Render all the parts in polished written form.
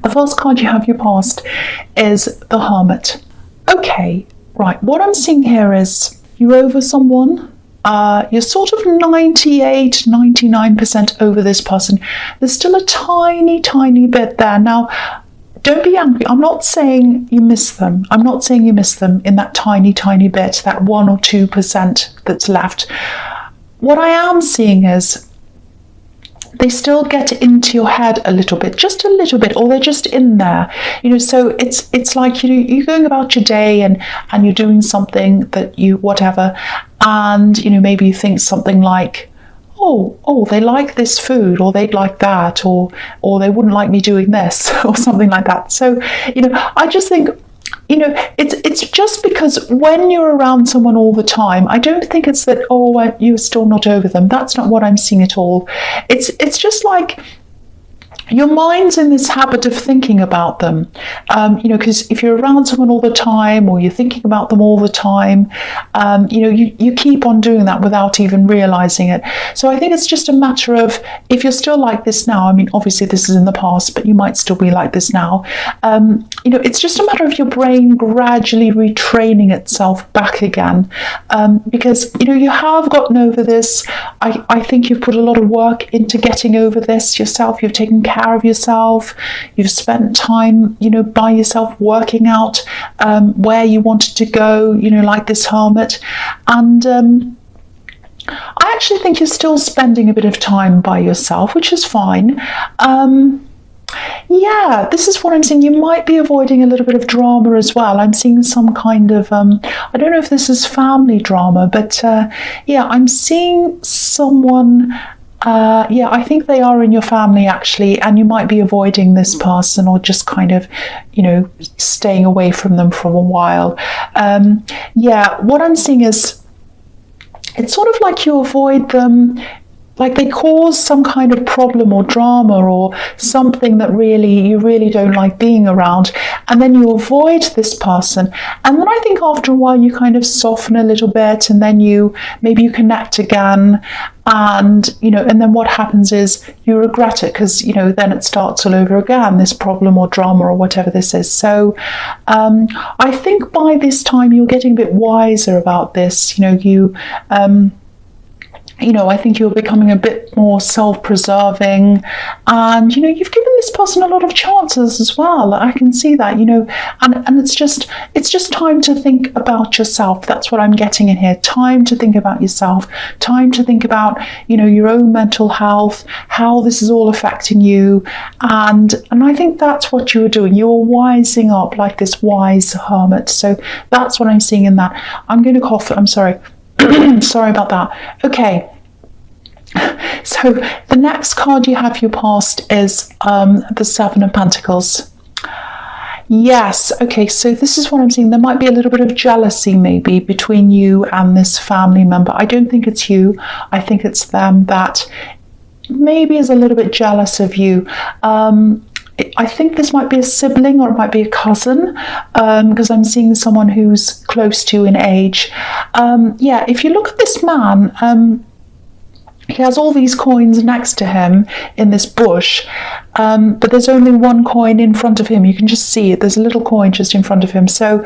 The first card you have your past is the Hermit. Okay, right, what I'm seeing here is you're over someone. You're sort of 98, 99% over this person. There's still a tiny, tiny bit there. Now, don't be angry. I'm not saying you miss them. I'm not saying you miss them in that tiny, tiny bit, that 1 or 2% that's left. What I am seeing is they still get into your head a little bit, just a little bit, or they're just in there, so it's like, you're going about your day and you're doing something that you, whatever, and, maybe you think something like, oh, they like this food, or they'd like that, or they wouldn't like me doing this, or something like that. So, I just think, it's just because when you're around someone all the time, I don't think it's that, you're still not over them. That's not what I'm seeing at all. It's just like your mind's in this habit of thinking about them, because if you're around someone all the time, or you're thinking about them all the time, you keep on doing that without even realizing it. So I think it's just a matter of, if you're still like this now, I mean, obviously this is in the past, but you might still be like this now, it's just a matter of your brain gradually retraining itself back again, because, you have gotten over this. I think you've put a lot of work into getting over this yourself. You've taken care of yourself. You've spent time, by yourself, working out where you wanted to go, like this Hermit. And I actually think you're still spending a bit of time by yourself, which is fine. Yeah, this is what I'm seeing. You might be avoiding a little bit of drama as well. I'm seeing some kind of, I don't know if this is family drama, but yeah, I'm seeing someone, I think they are in your family actually, and you might be avoiding this person, or just kind of, staying away from them for a while. Yeah, what I'm seeing is, it's sort of like you avoid them, like they cause some kind of problem or drama, or something that you really don't like being around, and then you avoid this person, and then I think after a while you kind of soften a little bit, and then maybe you connect again, and and then what happens is you regret it, because then it starts all over again, this problem or drama or whatever this is. So I think by this time you're getting a bit wiser about this. I think you're becoming a bit more self-preserving, and you've given this person a lot of chances as well. I can see that, and it's just time to think about yourself. That's what I'm getting in here. Time to think about yourself. Time to think about your own mental health, how this is all affecting you, and I think that's what you were doing. You were wising up like this wise Hermit. So that's what I'm seeing in that. I'm going to cough. I'm sorry. Sorry about that. Okay. So the next card you have your past is the Seven of Pentacles. Yes, okay, so this is what I'm seeing. There might be a little bit of jealousy maybe between you and this family member. I don't think it's you. I think it's them that maybe is a little bit jealous of you. I think this might be a sibling, or it might be a cousin, because I'm seeing someone who's close to you in age. Yeah, if you look at this man, he has all these coins next to him in this bush, but there's only one coin in front of him. You can just see it. There's a little coin just in front of him. So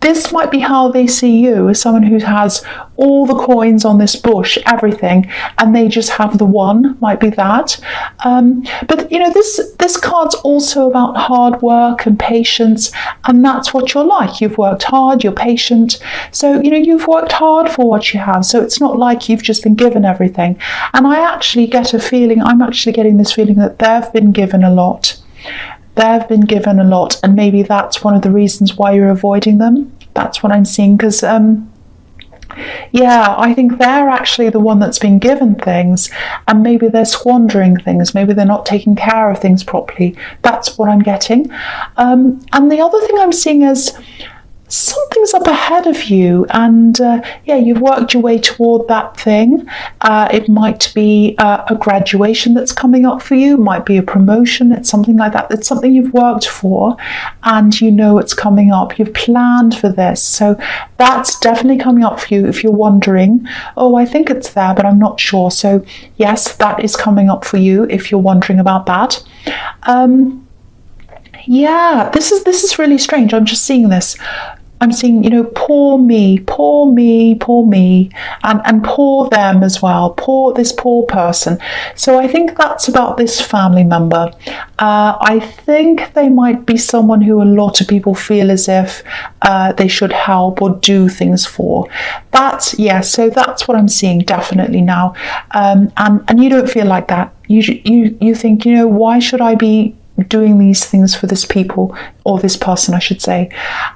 this might be how they see you, as someone who has all the coins on this bush, everything, and they just have the one, might be that. But this card's also about hard work and patience, and that's what you're like. You've worked hard, you're patient, so you've worked hard for what you have, so it's not like you've just been given everything. And I actually get a feeling, I'm actually getting this feeling that they've been given a lot. They've been given a lot, and maybe that's one of the reasons why you're avoiding them. That's what I'm seeing, because yeah, I think they're actually the one that's been given things, and maybe they're squandering things, maybe they're not taking care of things properly. That's what I'm getting. And the other thing I'm seeing is something's up ahead of you, and yeah, you've worked your way toward that thing. It might be a graduation that's coming up for you, might be a promotion, it's something like that. It's something you've worked for, and it's coming up. You've planned for this, so that's definitely coming up for you. If you're wondering, I think it's there, but I'm not sure. So yes, that is coming up for you if you're wondering about that. Yeah, this is really strange. I'm just seeing this. I'm seeing, poor me, poor me, poor me, and poor them as well, this poor person. So I think that's about this family member. I think they might be someone who a lot of people feel as if they should help or do things for. So that's what I'm seeing definitely now. And you don't feel like that. You think, why should I be doing these things for this people, or this person I should say.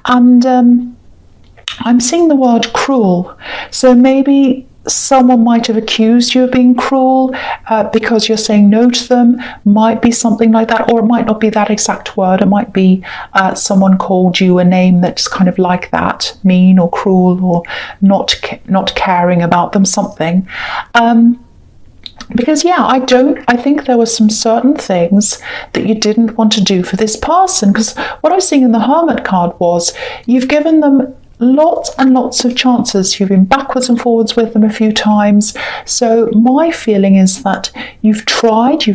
And I'm seeing the word cruel. So maybe someone might have accused you of being cruel because you're saying no to them. Might be something like that, or it might not be that exact word. It might be someone called you a name that's kind of like that, mean or cruel, or not caring about them, something. Because I think there were some certain things that you didn't want to do for this person. Because what I was seeing in the Hermit card was you've given them lots and lots of chances. You've been backwards and forwards with them a few times. So my feeling is that you've tried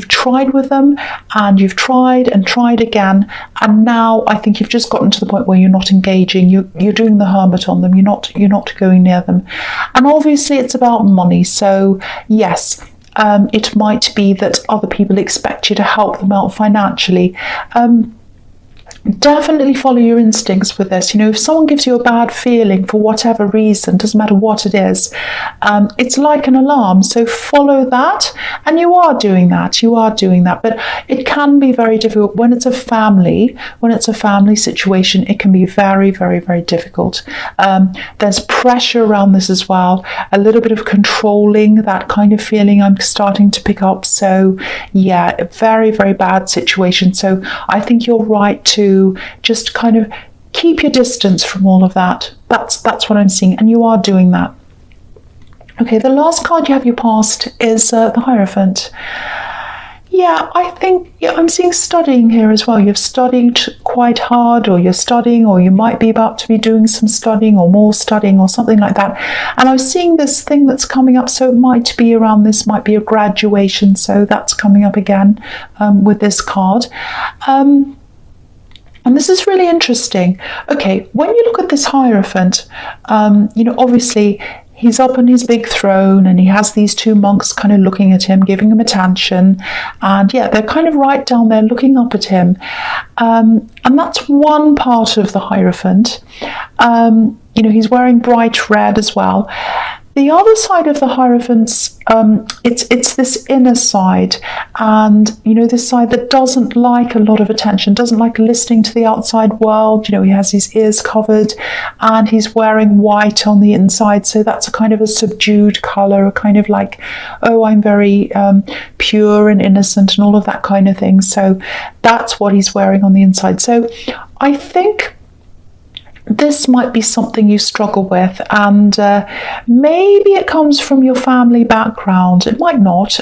with them, and you've tried and tried again, and now I think you've just gotten to the point where you're not engaging. You're doing the Hermit on them. You're not going near them. And obviously it's about money. So yes, it might be that other people expect you to help them out financially. Definitely follow your instincts with this. If someone gives you a bad feeling for whatever reason, doesn't matter what it is, it's like an alarm. So follow that, and you are doing that. But it can be very difficult when it's a family situation. It can be very, very, very difficult. There's pressure around this as well, a little bit of controlling, that kind of feeling I'm starting to pick up. So yeah, a very, very bad situation. So I think you're right to just kind of keep your distance from all of that. That's what I'm seeing, and you are doing that. Okay, the last card you have your past is the Hierophant. Yeah, I think I'm seeing studying here as well. You've studied quite hard, or you're studying, or you might be about to be doing some studying or more studying or something like that. And I was seeing this thing that's coming up, so it might be around this, might be a graduation, so that's coming up again with this card. And this is really interesting. Okay, when you look at this Hierophant, obviously he's up on his big throne, and he has these two monks kind of looking at him, giving him attention. And yeah, they're kind of right down there looking up at him. And that's one part of the Hierophant. He's wearing bright red as well. The other side of the Hierophants, it's this inner side, and this side that doesn't like a lot of attention, doesn't like listening to the outside world. He has his ears covered, and he's wearing white on the inside, so that's a kind of a subdued colour, a kind of like, oh, I'm very pure and innocent and all of that kind of thing. So that's what he's wearing on the inside. So I think this might be something you struggle with, and maybe it comes from your family background. It might not.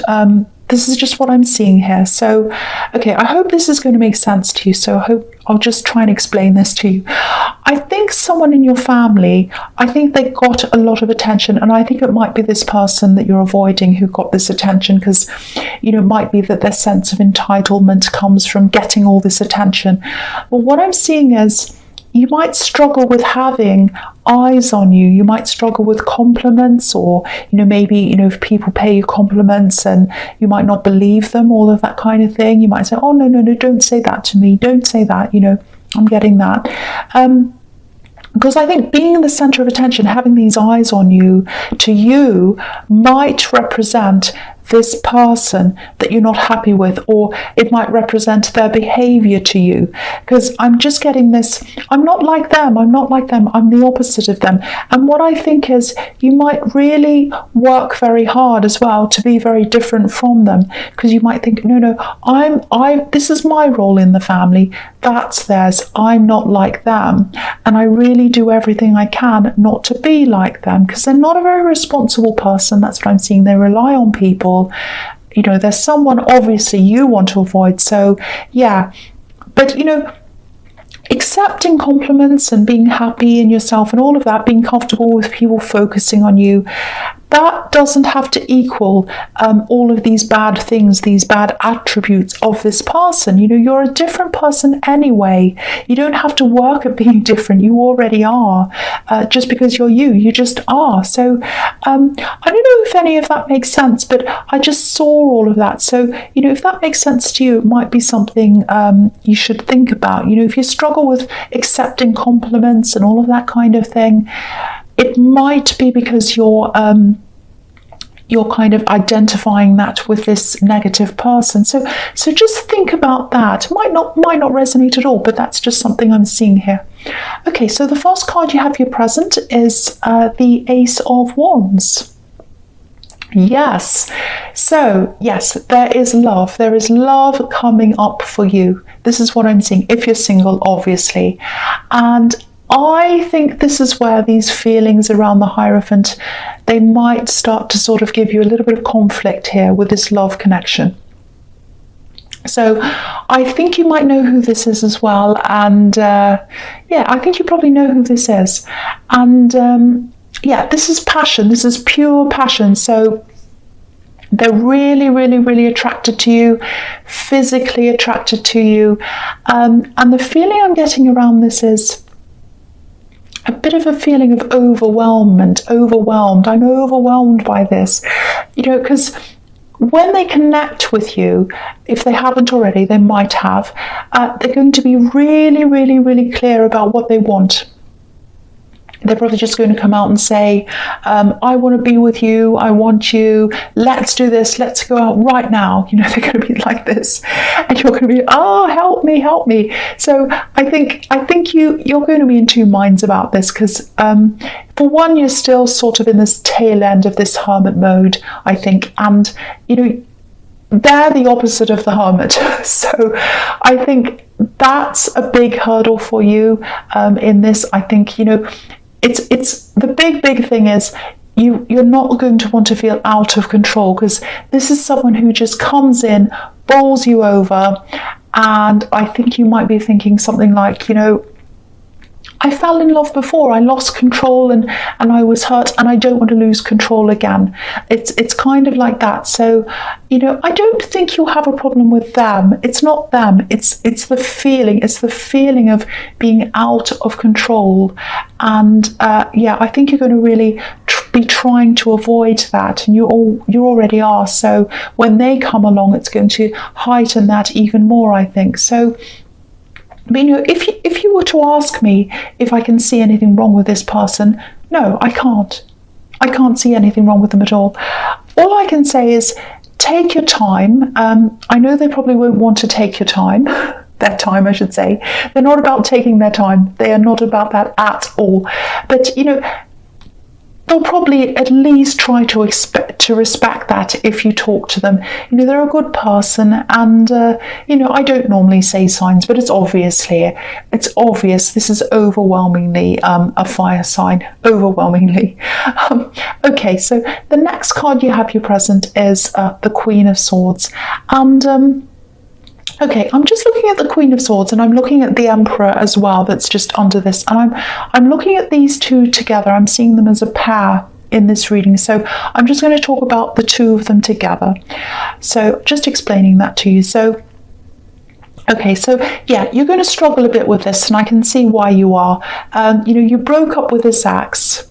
This is just what I'm seeing here. So, okay, I hope this is going to make sense to you. So I'll just try and explain this to you. I think someone in your family, I think they got a lot of attention, and I think it might be this person that you're avoiding who got this attention, because, it might be that their sense of entitlement comes from getting all this attention. But what I'm seeing is, you might struggle with having eyes on you. You might struggle with compliments, or, maybe, if people pay you compliments and you might not believe them, all of that kind of thing. You might say, oh, no, don't say that to me. Don't say that, I'm getting that. Because I think being the center of attention, having these eyes on you, to you, might represent this person that you're not happy with, or it might represent their behavior to you. Because I'm just getting this, I'm not like them, I'm the opposite of them. And what I think is, you might really work very hard as well to be very different from them, because you might think, no, this is my role in the family, that's theirs, I'm not like them, and I really do everything I can not to be like them, because they're not a very responsible person. That's what I'm seeing. They rely on people. There's someone obviously you want to avoid. So yeah, but accepting compliments and being happy in yourself and all of that, being comfortable with people focusing on you, that doesn't have to equal all of these bad things, these bad attributes of this person. You know, you're a different person anyway. You don't have to work at being different. You already are. Just because you're you, you just are. So I don't know if any of that makes sense, but I just saw all of that. So, you know, if that makes sense to you, it might be something you should think about. You know, if you struggle with accepting compliments and all of that kind of thing, it might be because you're kind of identifying that with this negative person. So just think about that. Might not resonate at all, but that's just something I'm seeing here. Okay, so the first card you have here present is the Ace of Wands. Yes. So, yes, there is love. There is love coming up for you. This is what I'm seeing, if you're single, obviously. And I think this is where these feelings around the Hierophant, they might start to sort of give you a little bit of conflict here with this love connection. So I think you might know who this is as well. And yeah, I think you probably know who this is. And yeah, this is passion. This is pure passion. So they're really, really, really attracted to you, physically attracted to you. And the feeling I'm getting around this is a bit of a feeling of overwhelmed. I'm overwhelmed by this, you know, because when they connect with you, if they haven't already, they might have, they're going to be really, really, really clear about what they want. They're probably just going to come out and say, I want to be with you, I want you, let's do this, let's go out right now. You know, they're going to be like this. And you're going to be, oh, help me, help me. So I think you're going to be in two minds about this because, for one, you're still sort of in this tail end of this hermit mode, I think. And, you know, they're the opposite of the hermit. So I think that's a big hurdle for you in this. I think, you know, it's the big thing is you're not going to want to feel out of control because this is someone who just comes in, bowls you over, and I think you might be thinking something like, you know, I fell in love before, I lost control and I was hurt and I don't want to lose control again. It's kind of like that. So, you know, I don't think you'll have a problem with them. It's not them. It's the feeling. It's the feeling of being out of control. And yeah, I think you're going to really be trying to avoid that, and you already are. So when they come along, it's going to heighten that even more, I think. So, you know, if you were to ask me if I can see anything wrong with this person, no, I can't. I can't see anything wrong with them at all. All I can say is take your time. I know they probably won't want to take your time. Their time, I should say. They're not about taking their time. They are not about that at all. But, you know, they'll probably at least try to respect that if you talk to them. You know, they're a good person, and you know, I don't normally say signs, but it's obvious here. It's obvious. This is overwhelmingly a fire sign. Overwhelmingly. Okay, so the next card you have here present is the Queen of Swords, and okay, I'm just looking at the Queen of Swords and I'm looking at the Emperor as well that's just under this, and I'm looking at these two together. I'm seeing them as a pair in this reading, so I'm just going to talk about the two of them together. So just explaining that to you. So okay, so yeah, you're going to struggle a bit with this, and I can see why you are. You know, you broke up with this ex,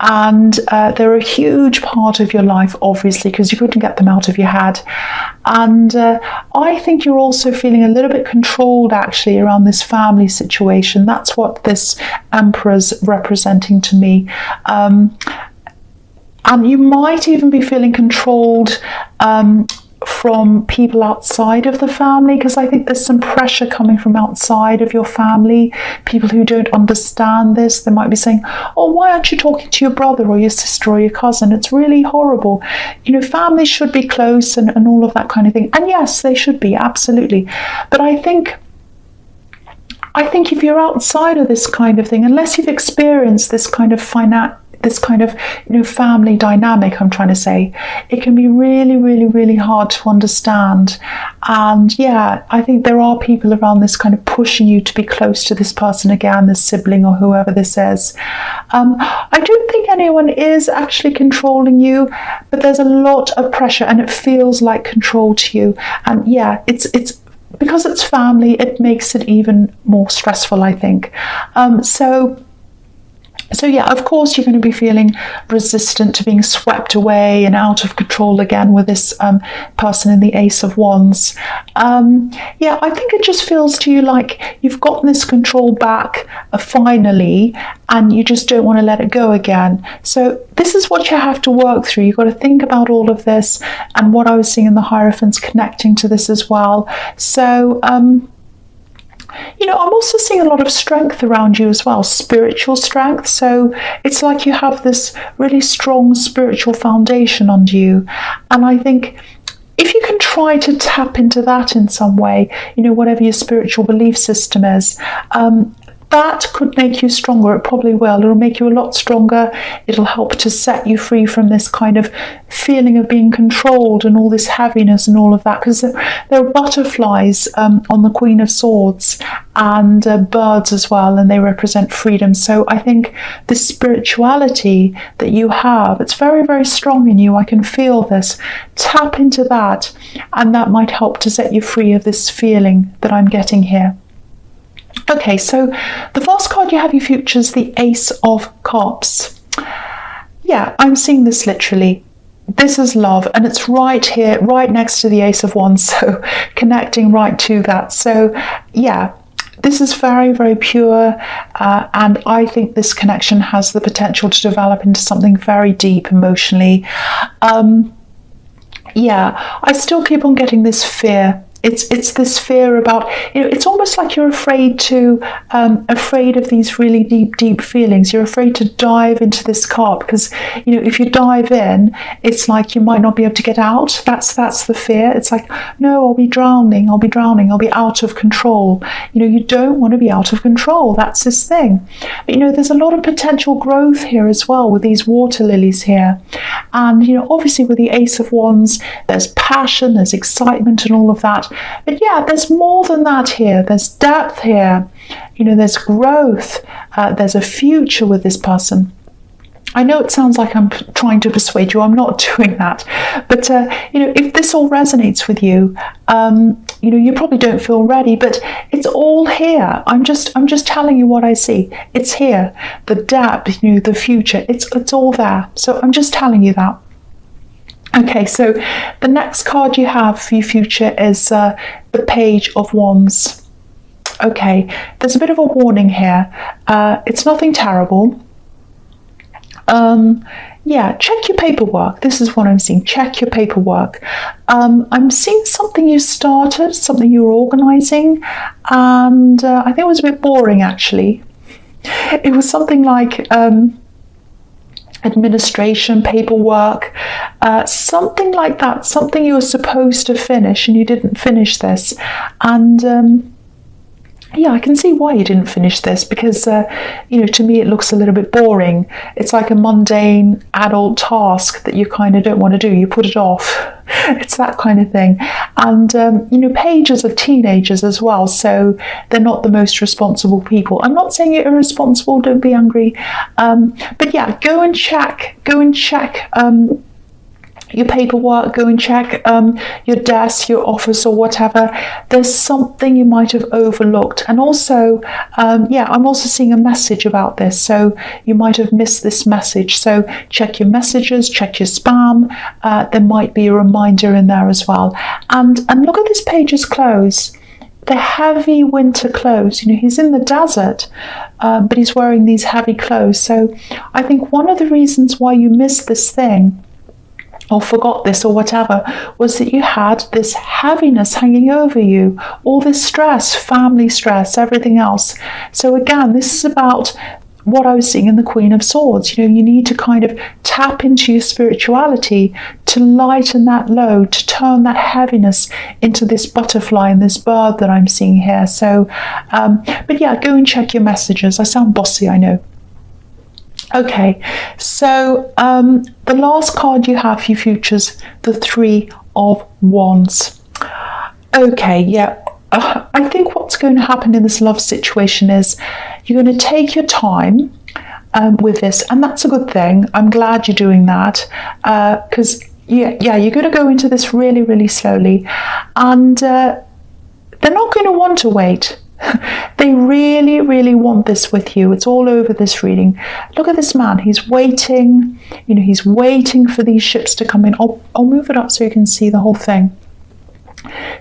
and they're a huge part of your life, obviously, because you couldn't get them out of your head. And I think you're also feeling a little bit controlled, actually, around this family situation. That's what this Emperor's representing to me. And you might even be feeling controlled from people outside of the family, because I think there's some pressure coming from outside of your family, people who don't understand this. They might be saying, oh, why aren't you talking to your brother or your sister or your cousin? It's really horrible. You know, families should be close and all of that kind of thing. And yes, they should be, absolutely. But I think if you're outside of this kind of thing, unless you've experienced this kind of this kind of, family dynamic, I'm trying to say, it can be really, really, really hard to understand. And yeah, I think there are people around this kind of pushing you to be close to this person again, this sibling or whoever this is. I don't think anyone is actually controlling you, but there's a lot of pressure and it feels like control to you. And yeah, it's because it's family, it makes it even more stressful, I think. So yeah, of course you're going to be feeling resistant to being swept away and out of control again with this person in the Ace of Wands. Yeah, I think it just feels to you like you've gotten this control back finally, and you just don't want to let it go again. So this is what you have to work through. You've got to think about all of this, and what I was seeing in the Hierophants connecting to this as well. So I'm also seeing a lot of strength around you as well, spiritual strength. So it's like you have this really strong spiritual foundation under you. And I think if you can try to tap into that in some way, whatever your spiritual belief system is, that could make you stronger. It probably will. It'll make you a lot stronger. It'll help to set you free from this kind of feeling of being controlled and all this heaviness and all of that. Because there are butterflies on the Queen of Swords and birds as well, and they represent freedom. So I think this spirituality that you have, it's very, very strong in you. I can feel this. Tap into that, and that might help to set you free of this feeling that I'm getting here. Okay, so the first card you have, your futures, the Ace of Cups. Yeah, I'm seeing this literally. This is love, and it's right here, right next to the Ace of Wands, so connecting right to that. So yeah, this is very, very pure, and I think this connection has the potential to develop into something very deep emotionally. Yeah, I still keep on getting this fear. It's this fear about, it's almost like you're afraid of these really deep feelings. You're afraid to dive into this cup because, if you dive in, it's like you might not be able to get out. That's the fear. It's like, no, I'll be drowning, I'll be out of control. You don't want to be out of control. That's this thing. But, there's a lot of potential growth here as well with these water lilies here. And, obviously with the Ace of Wands, there's passion, there's excitement and all of that. But yeah, there's more than that here. There's depth here. There's growth. There's a future with this person. I know it sounds like I'm trying to persuade you. I'm not doing that. But, if this all resonates with you, you probably don't feel ready, but it's all here. I'm just telling you what I see. It's here. The depth, the future, it's all there. So I'm just telling you that. Okay, so the next card you have for your future is the Page of Wands. Okay, there's a bit of a warning here. It's nothing terrible. Yeah, check your paperwork. This is what I'm seeing. Check your paperwork. I'm seeing something you started, something you were organising, and I think it was a bit boring actually. It was something like administration, paperwork, something like that, something you were supposed to finish and you didn't finish this. And yeah, I can see why you didn't finish this because, to me it looks a little bit boring. It's like a mundane adult task that you kind of don't want to do. You put it off. It's that kind of thing. And, pages are teenagers as well, so they're not the most responsible people. I'm not saying you're irresponsible, don't be angry. But yeah, go and check your paperwork, go and check your desk, your office or whatever. There's something you might have overlooked. And also, I'm also seeing a message about this. So you might have missed this message. So check your messages, check your spam. There might be a reminder in there as well. And look at this page's clothes. The heavy winter clothes. He's in the desert, but he's wearing these heavy clothes. So I think one of the reasons why you missed this thing or forgot this or whatever was that you had this heaviness hanging over you, all this stress, family stress, everything else. So again, this is about what I was seeing in the Queen of Swords. You need to kind of tap into your spirituality to lighten that load, to turn that heaviness into this butterfly and this bird that I'm seeing here. So, but yeah, go and check your messages. I sound bossy, I know. Okay, so the last card you have for your futures, the Three of Wands. Okay, yeah, I think what's going to happen in this love situation is you're going to take your time with this, and that's a good thing. I'm glad you're doing that, because yeah, you're going to go into this really, really slowly, and they're not going to want to wait. They really, really want this with you. It's all over this reading. Look at this man. He's waiting. You know, he's waiting for these ships to come in. I'll move it up so you can see the whole thing.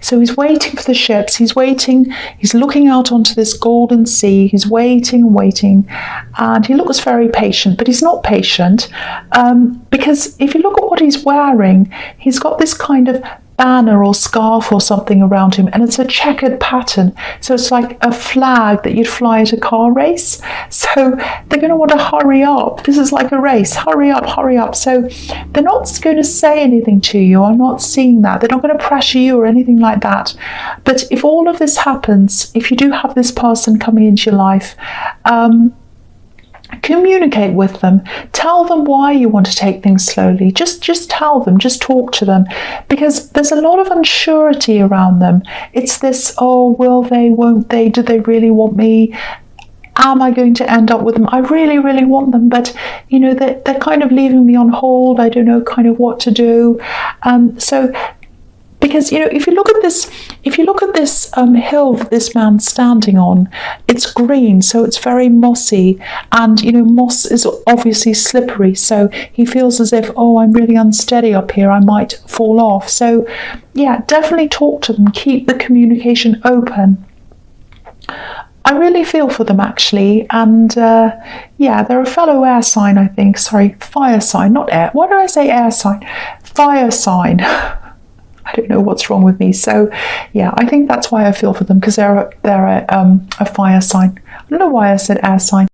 So he's waiting for the ships. He's waiting. He's looking out onto this golden sea. He's waiting and waiting. And he looks very patient, but he's not patient because if you look at what he's wearing, he's got this kind of banner or scarf or something around him, and it's a checkered pattern, so it's like a flag that you'd fly at a car race. So they're going to want to hurry up. This is like a race. Hurry up. So they're not going to say anything to you. I'm not seeing that. They're not going to pressure you or anything like that. But if all of this happens, if you do have this person coming into your life, communicate with them. Tell them why you want to take things slowly. Just tell them, just talk to them, because there's a lot of unsurety around them. It's this, oh, will they, won't they, do they really want me? Am I going to end up with them? I really, really want them, but you know, they're kind of leaving me on hold. I don't know kind of what to do. So because, you know, if you look at this hill that this man's standing on, it's green, so it's very mossy, and you know, moss is obviously slippery, so he feels as if, oh, I'm really unsteady up here, I might fall off. So yeah, definitely talk to them, keep the communication open. I really feel for them, actually, and yeah, they're a fellow air sign, I think. Sorry, fire sign, not air. Why did I say air sign? Fire sign. I don't know what's wrong with me. So yeah, I think that's why I feel for them, because they're a fire sign. I don't know why I said air sign.